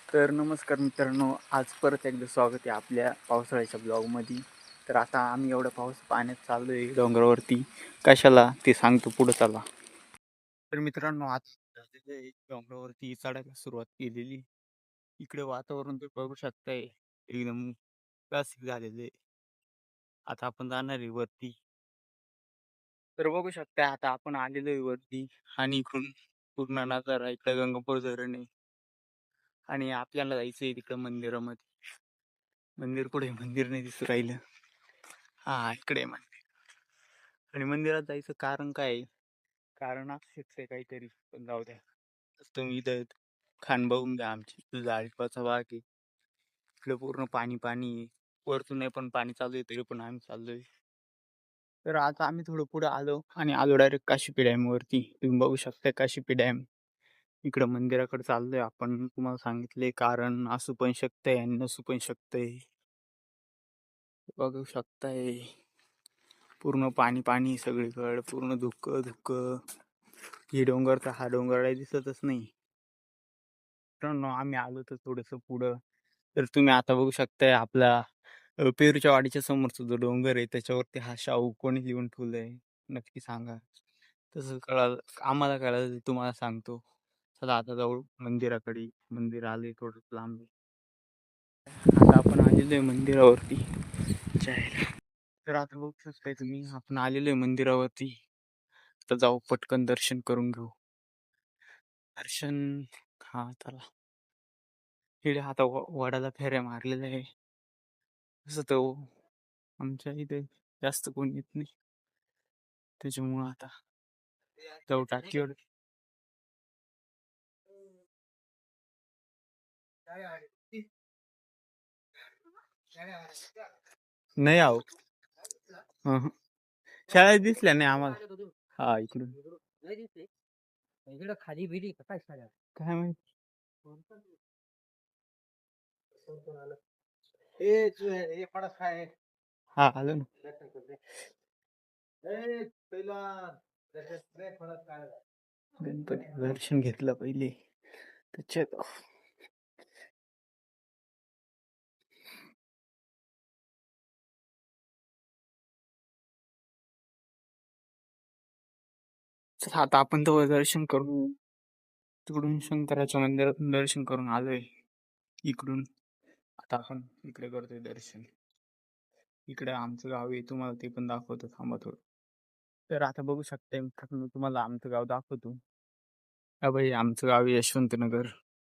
तर नमस्कार मित्रांनो, आज परत एकदा स्वागत आहे आपल्या पावसाळ्याच्या ब्लॉगमध्ये. तर आता आम्ही एवढा पाऊस पाण्यात चाललो आहे डोंगरावरती. कशाला ते सांगतो, पुढं चला. तर मित्रांनो, आज झालेलं आहे डोंगरावरती चढायला सुरुवात केलेली. इकडे वातावरण तुम्ही बघू शकताय, एकदम क्लासिक झालेलं आहे. आता आपण जाणार आहे वरती. तर बघू शकताय आता आपण आलेलो आहे वरती आणि इकडून पूर्ण नजारा, इकडे गंगापूर धरण आहे आणि आपल्याला जायचं आहे तिकडं मंदिरामध्ये. मंदिर कुठे? मंदिर नाही दिसू राहिलं. हा, इकडे आहे मंदिर. आणि मंदिरात जायचं कारण काय आहे? कारण असू शकते काहीतरी, पण जाऊ द्या. तुम्ही इथं खान बघून घ्या आमची. तुझा अलिबागचा बाग आहे. इकडे पूर्ण पाणी पाणी आहे. वरतून नाही पण पाणी चालू आहे, तरी पण आम्ही चाललोय. तर आता आम्ही थोडं पुढे आलो आणि आलो डायरेक्ट काशीपी डॅम वरती. तुम्ही बघू शकता काशीपी डॅम. इकडं मंदिराकडे चाललोय आपण. तुम्हाला सांगितले कारण असू पण शकतंय आणि नसू पण शकतंय. बघू शकताय पूर्ण पाणी पाणी सगळीकडे, पूर्ण धुकं धुकं. ही डोंगर, हा डोंगर काही दिसतच नाही. मित्रांनो, आम्ही आलो तर थोडस पुढं. तर तुम्ही आता बघू शकताय आपला पेरूच्या वाडीच्या समोरचा जो डोंगर आहे त्याच्यावरती हा शाहू कोणी लिहून ठेवलंय, नक्की सांगा. तसं कळालं आम्हाला, कळालं तुम्हाला सांगतो. चला आता जाऊ मंदिराकडे. मंदिर आले थोडं लांब आहे. आता आपण आलेलो आहे मंदिरावरती. तर आता बघू शकताय तुम्ही, आपण आलेलो आहे मंदिरावरती. तर जाऊ पटकन दर्शन करून घेऊ. दर्शन, हा चला. इकडे आता वडाला फेऱ्या मारलेल्या आहे. तसं तो आमच्या इथे जास्त कोण येत नाही, त्याच्यामुळं आता जाऊ टाकीवर. नाही आहो. हं. शाळेत दिसल्या नाही आम्हाला. हा, इकडून इकडं खाली बिली काय माहिती. हा, आलो ना. गणपती दर्शन घेतलं पहिले त्याच्यात. चला आता आपण तो दर्शन करू. तिकडून शंकराच्या मंदिरातून दर्शन करून आलोय. इकडून आता आपण इकडे करतोय दर्शन. इकडे आमचं गाव आहे, तुम्हाला ते पण दाखवतो, थांबा थोडं. तर आता बघू शकता मी तुम्हाला आमचं गाव दाखवतो. हा भाई, आमचं गाव आहे यशवंतनगर.